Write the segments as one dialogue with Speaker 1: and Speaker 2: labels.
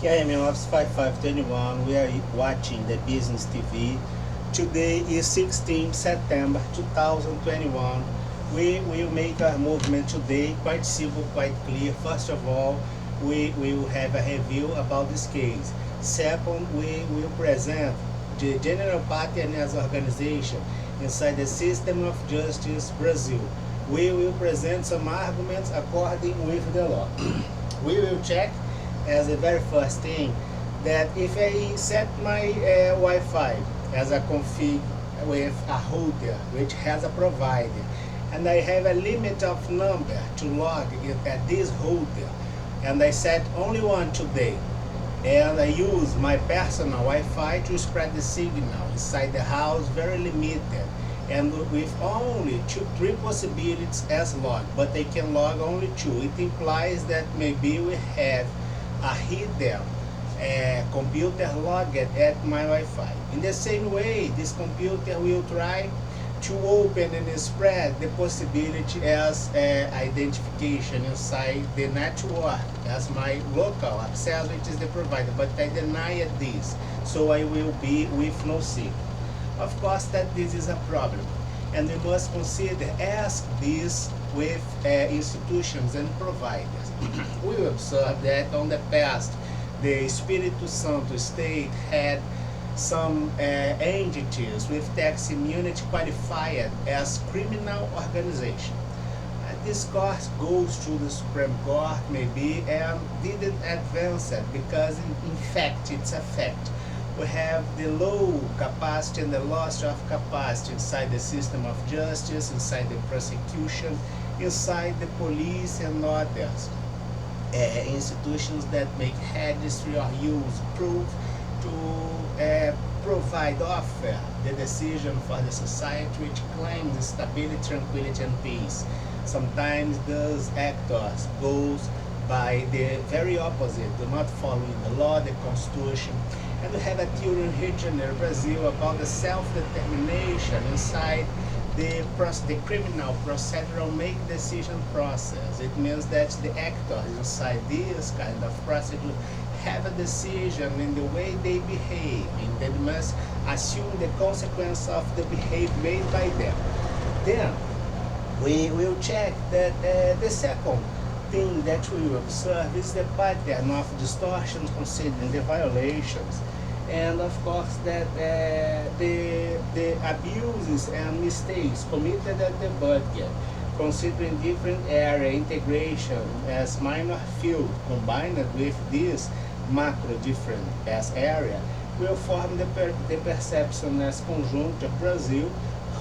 Speaker 1: KMM Office 5521, we are watching the Business TV. Today is 16 September 2021. We will make a movement today, quite simple, quite clear. First of all, we will have a review about this case. Second, we will present the general pattern as organization inside the system of justice Brazil. We will present some arguments according with the law. We will check as the very first thing that if I set my Wi-Fi as a config with a router which has a provider, and I have a limit of number to log it at this router, and I set only one today, and I use my personal Wi-Fi to spread the signal inside the house, very limited, and with only three possibilities as log, but I can log only two. It implies that maybe we have a hidden computer logged at my Wi-Fi. In the same way, this computer will try to open and spread the possibility as identification inside the network as my local access, which is the provider, but I deny this, so I will be with no secret. Of course that this is a problem, and we must consider ask this with institutions and providers. We observe that on the past, the Espírito Santo state had some entities with tax immunity qualified as criminal organization. This case goes to the Supreme Court maybe and didn't advance it because in fact it's a fact. We have the low capacity and the loss of capacity inside the system of justice, inside the prosecution, inside the police and others institutions that make registry or use proof to provide offer the decision for the society which claims stability, tranquility and peace. Sometimes those actors goes by the very opposite, do not following the law, the constitution. And we have a theory in Rio de Janeiro, Brazil, about the self-determination inside the criminal procedural make decision process. It means that the actors inside this kind of procedure have a decision in the way they behave, and they must assume the consequence of the behavior made by them. Then we will check that the second thing that we will observe is the pattern of distortions considering the violations, and of course that the abuses and mistakes committed at the budget, considering different area integration as minor field combined with this macro different as area, will form the perception as conjunto Brazil,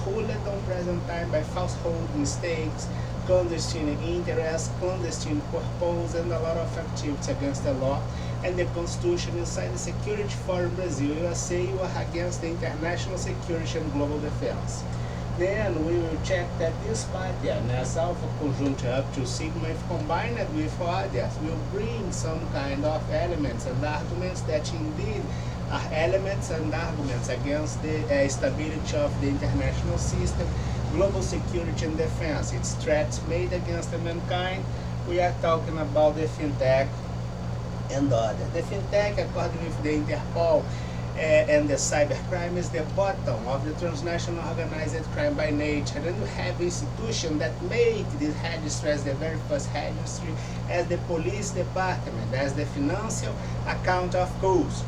Speaker 1: ruled on present time by falsehood, mistakes, clandestine interest, clandestine purpose, and a lot of activities against the law and the constitution inside the security forum Brazil, USA, or against the international security and global defense. Then we will check that this pattern as alpha conjunto up to sigma, if combined with others, will bring some kind of elements and arguments that indeed are elements and arguments against the stability of the international system, global security and defense, its threats made against mankind. We are talking about the fintech and others. The fintech, according with the Interpol and the cybercrime, is the bottom of the transnational organized crime by nature. And we have institutions that make this registry as the very first registry, as the police department, as the financial account of course.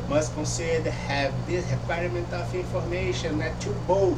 Speaker 1: Must consider have this requirement of information that to both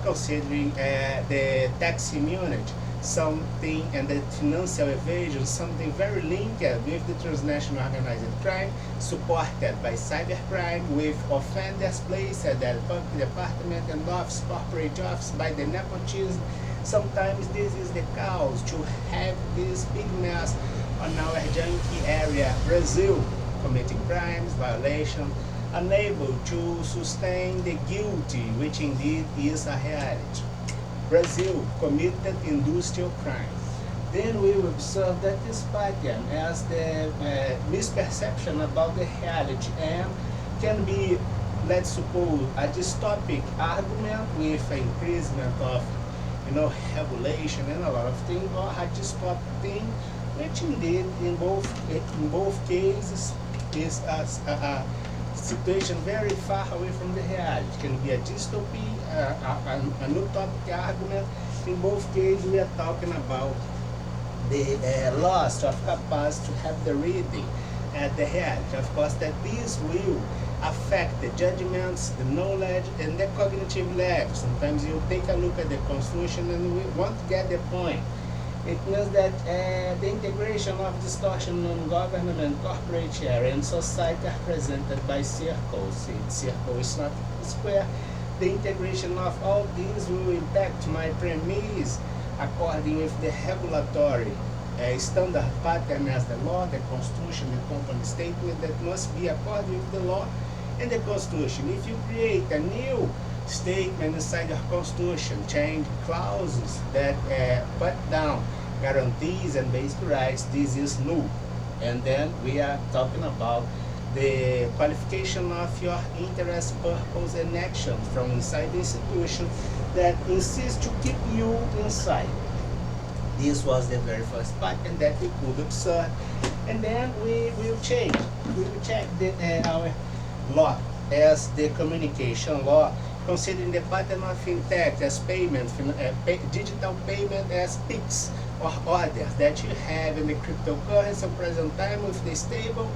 Speaker 1: considering the tax immunity, something, and the financial evasion, something very linked with the transnational organized crime, supported by cybercrime, with offenders placed at the public department and office, corporate office by the nepotism. Sometimes this is the cause to have this big mess on our junkie area, Brazil, committing crimes, violations, unable to sustain the guilty, which indeed is a reality. Brazil committed industrial crime. Then we will observe that this pattern has the misperception about the reality and can be, let's suppose, a dystopic argument with an increasement of regulation and a lot of things, or a dystopic thing, which indeed in both cases is a situation very far away from the reality. It can be a dystopy, an utopic argument. In both cases, we are talking about the loss of capacity to have the reading at the reality. Of course, that this will affect the judgments, the knowledge, and the cognitive level. Sometimes you take a look at the Constitution and we want to get the point. It means that the integration of distortion on government, corporate area, and society are presented by circles. Circle is not a square. The integration of all these will impact my premise according with the regulatory standard pattern as the law, the Constitution, the company statement that must be according with the law and the Constitution. If you create a new statement inside your Constitution, change clauses that put down guarantees and basic rights, this is null. And then we are talking about the qualification of your interest, purpose, and action from inside the institution that insists to keep you inside. This was the very first pattern that we could observe. And then we will change. We will check our law as the communication law, considering the pattern of fintech as payment, digital payment as PICs or orders that you have in the cryptocurrency at present time with the stable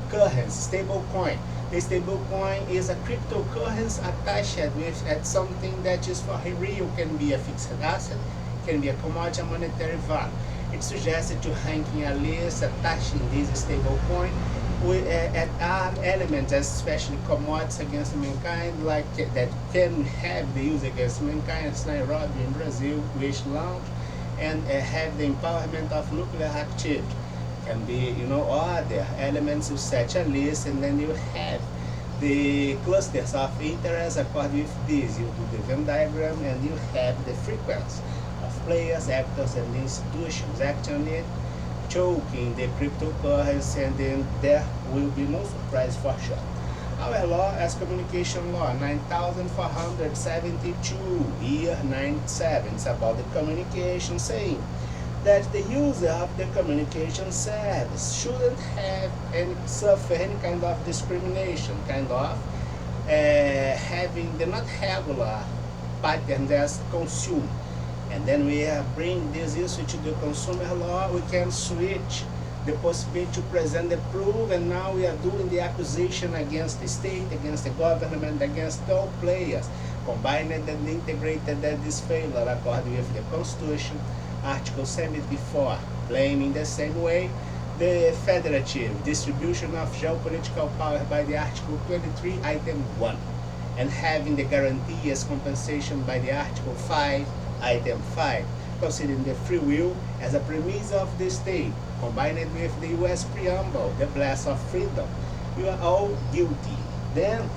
Speaker 1: currency, stable coin. The stable coin is a cryptocurrency attached with at something that is for real, can be a fixed asset, can be a commodity, monetary value. It suggested to ranking a list attaching this stable coin with armed elements, especially commodities against mankind, like that can have the use against mankind, as Nairobi in Brazil, which launched and have the empowerment of nuclear activity. Can be, other elements of such a list, and then you have the clusters of interest according with this. You do the Venn diagram, and you have the frequency of players, actors, and institutions acting on it, choking the cryptocurrency, and then there will be no surprise for sure. Our law as communication law 9472, year 97. It's about the communication, saying that the user of the communication service shouldn't have suffer any kind of discrimination, having the not regular pattern as consumed. And then we bring this issue to the consumer law. We can switch the possibility to present the proof, and now we are doing the accusation against the state, against the government, against all players, combined and integrated that this failure according with the Constitution, Article 74, claiming the same way the federative distribution of geopolitical power by the Article 23, Item 1, and having the guarantee as compensation by the Article 5, Item 5, considering the free will as a premise of the state, combined with the U.S. preamble, the blast of freedom. You are all guilty. Then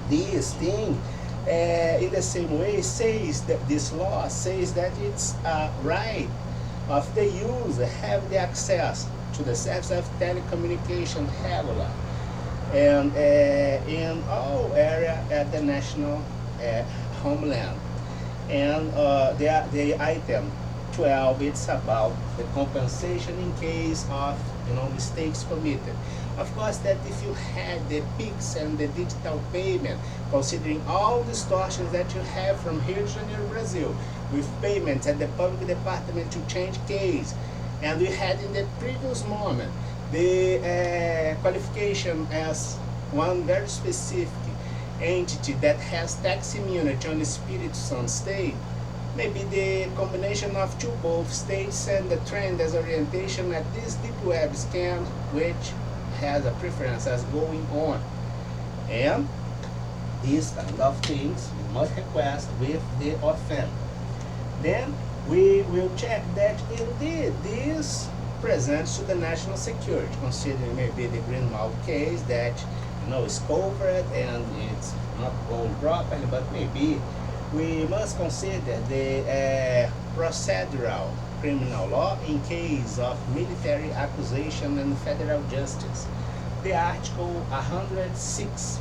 Speaker 1: this thing, in the same way, says that this law says that it's a right of the user have the access to the service of telecommunication regular and in all area at the national homeland. And the item 12, it's about the compensation in case of mistakes committed. Of course, that if you had the PICs and the digital payment, considering all distortions that you have from Rio de Janeiro, Brazil, with payments at the public department to change case, and we had in the previous moment the qualification as one very specific entity that has tax immunity on the Espírito Santo state, maybe the combination of both states and the trend as orientation at this deep web scam, which has a preference as going on. And these kind of things we must request with the offender. Then we will check that indeed this presents to the national security, considering maybe the Green Mall case that is covered and it's not going properly, but maybe we must consider the procedural criminal law in case of military accusation and federal justice. The Article 106,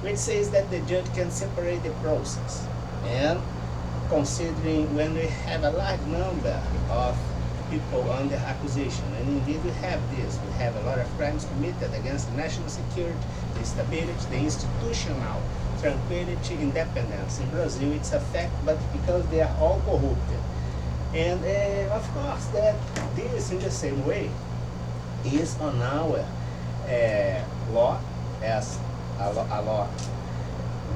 Speaker 1: which says that the judge can separate the process. And considering when we have a large number of people under accusation. And indeed we have this. We have a lot of crimes committed against the national security, the stability, the institutional tranquility, independence. In Brazil it's a fact, but because they are all corrupted. And of course that this in the same way is on our law as a law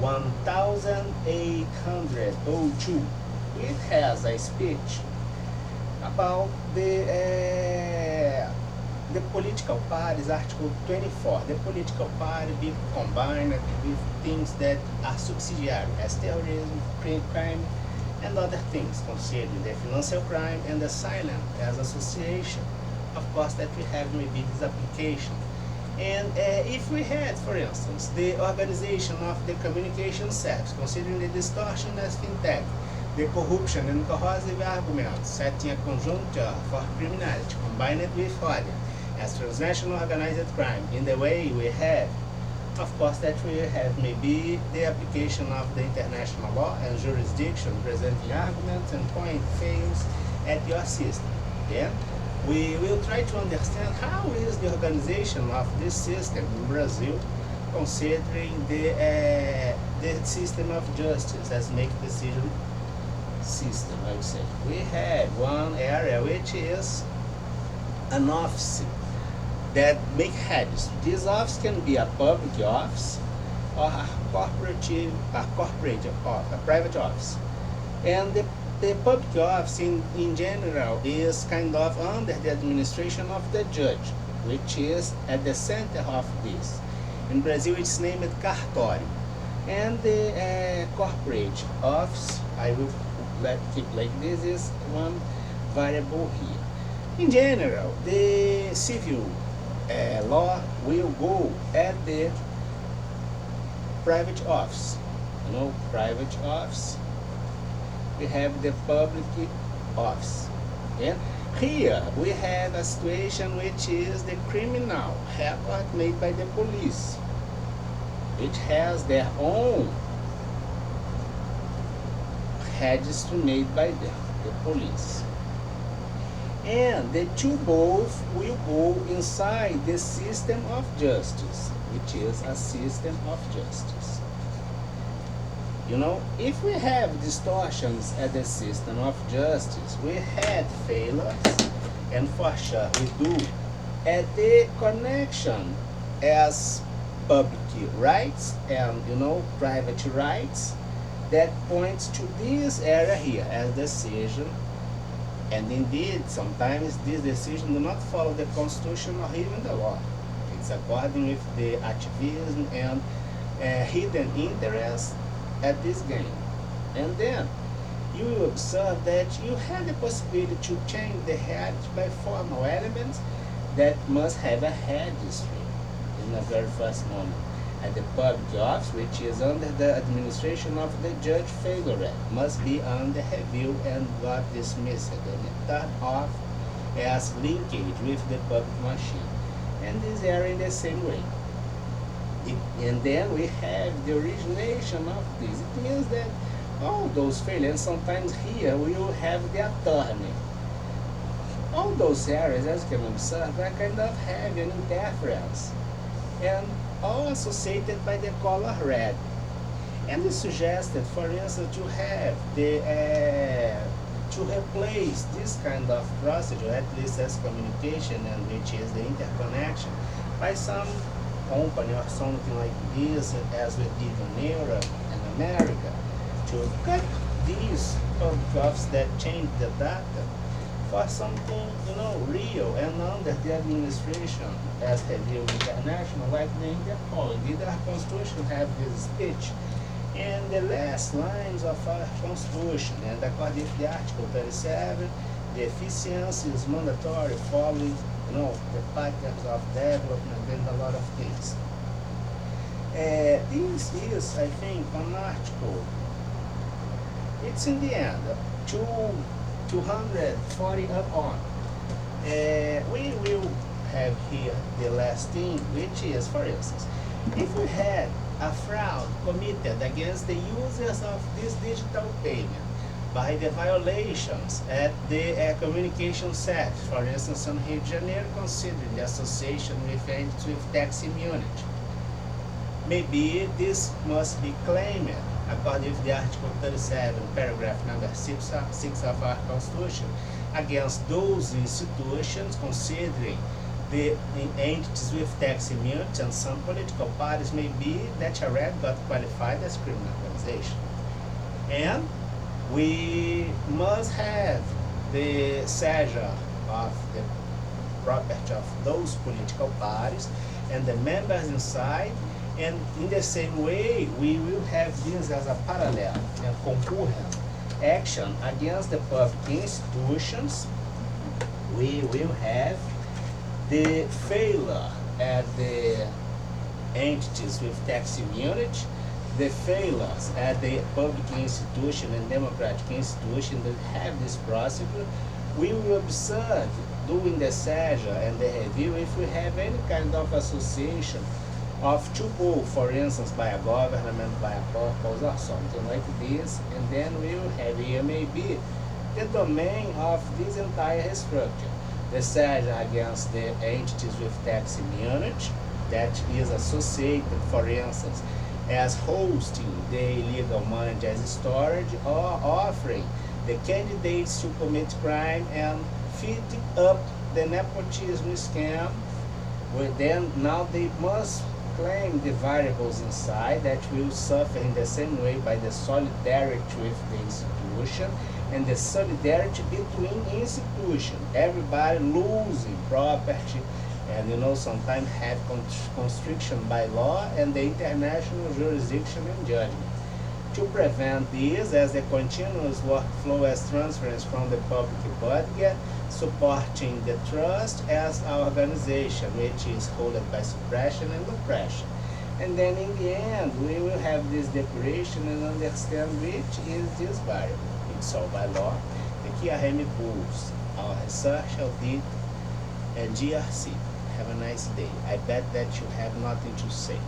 Speaker 1: 1802. It has a speech about the political parties, Article 24. The political party be combined with things that are subsidiary, as terrorism, crime, and other things, considering the financial crime and the silent as association. Of course, that we have maybe this application. And if we had, for instance, the organization of the communication sector, considering the distortion as fintech, the corruption and corrosive arguments, setting a conjuncture for criminality, combined with fraud, as transnational organized crime, in the way we have, of course, that we have maybe the application of the international law and jurisdiction presenting arguments and point fails at your system. Then we will try to understand how is the organization of this system in Brazil, considering the system of justice as make decision system, I would say. We have one area which is an office that make heads. This office can be a public office or a corporate office, a private office. And the public office in general is kind of under the administration of the judge, which is at the center of this. In Brazil it's named cartório. And the corporate office, I will keep like this, is one variable here. In general, the civil law will go at the private office. You know, private office. We have the public office. And here we have a situation which is the criminal record made by the police, which has their own registry made by the police. And the two both will go inside the system of justice, which is a system of justice. You know, if we have distortions at the system of justice, we had failures, and for sure we do, at the connection as public rights and, you know, private rights, that points to this area here as decision. And indeed, sometimes this decision do not follow the constitution or even the law. It's according with the activism and hidden interest at this game. And then you will observe that you have the possibility to change the head by formal elements that must have a registry in the very first moment. At the public office, which is under the administration of the judge favorite, must be under review and not dismissed, and turned off as linkage with the public machine. And these are in the same way. And then we have the origination of this. It means that all those failures, sometimes here we will have the attorney. All those areas, as you can observe, are kind of have an interference, and all associated by the color red. And it suggested, for instance, to have the to replace this kind of procedure, at least as communication, and which is the interconnection, by some company or something like this, as we did in Europe and America, to cut these public offices that change the data for something, you know, real and under the administration as reviewed international, like the Interpol. Indeed, our constitution have this speech in the last lines of our constitution, and according to the article 37, the efficiency is mandatory following, you know, the patterns of development and a lot of things. This is, I think, an article. It's in the end 240 up on. We will have here the last thing, which is, for instance, if we had a fraud committed against the users of this digital payment, by the violations at the communication set. For instance, on Rio de Janeiro, considering the association with entities with tax immunity. Maybe this must be claimed according to the Article 37, paragraph number 6 of our Constitution, against those institutions considering the entities with tax immunity, and some political parties may be that already got qualified as criminal organization. And we must have the seizure of the property of those political parties and the members inside, and in the same way we will have this as a parallel and concurrent action against the public institutions. We will have the failure at the entities with tax immunity, the failures at the public institution and democratic institution that have this procedure. We will observe during the seizure and the review if we have any kind of association of people, for instance, by a government, by a purpose or something like this, and then we will have here maybe the domain of this entire structure. The seizure against the entities with tax immunity that is associated, for instance, as hosting the illegal money as storage or offering the candidates to commit crime and feeding up the nepotism scam. Then now they must claim the variables inside that will suffer in the same way by the solidarity with the institution and the solidarity between institutions. Everybody losing property, and sometimes have constriction by law and the international jurisdiction and judgment. To prevent this, as a continuous workflow as transference from the public budget, supporting the trust as our organization, which is held by suppression and oppression. And then in the end, we will have this declaration and understand which is this variable. It's all by law. The KRM Bulls, our research audit, and GRC. Have a nice day. I bet that you have nothing to say.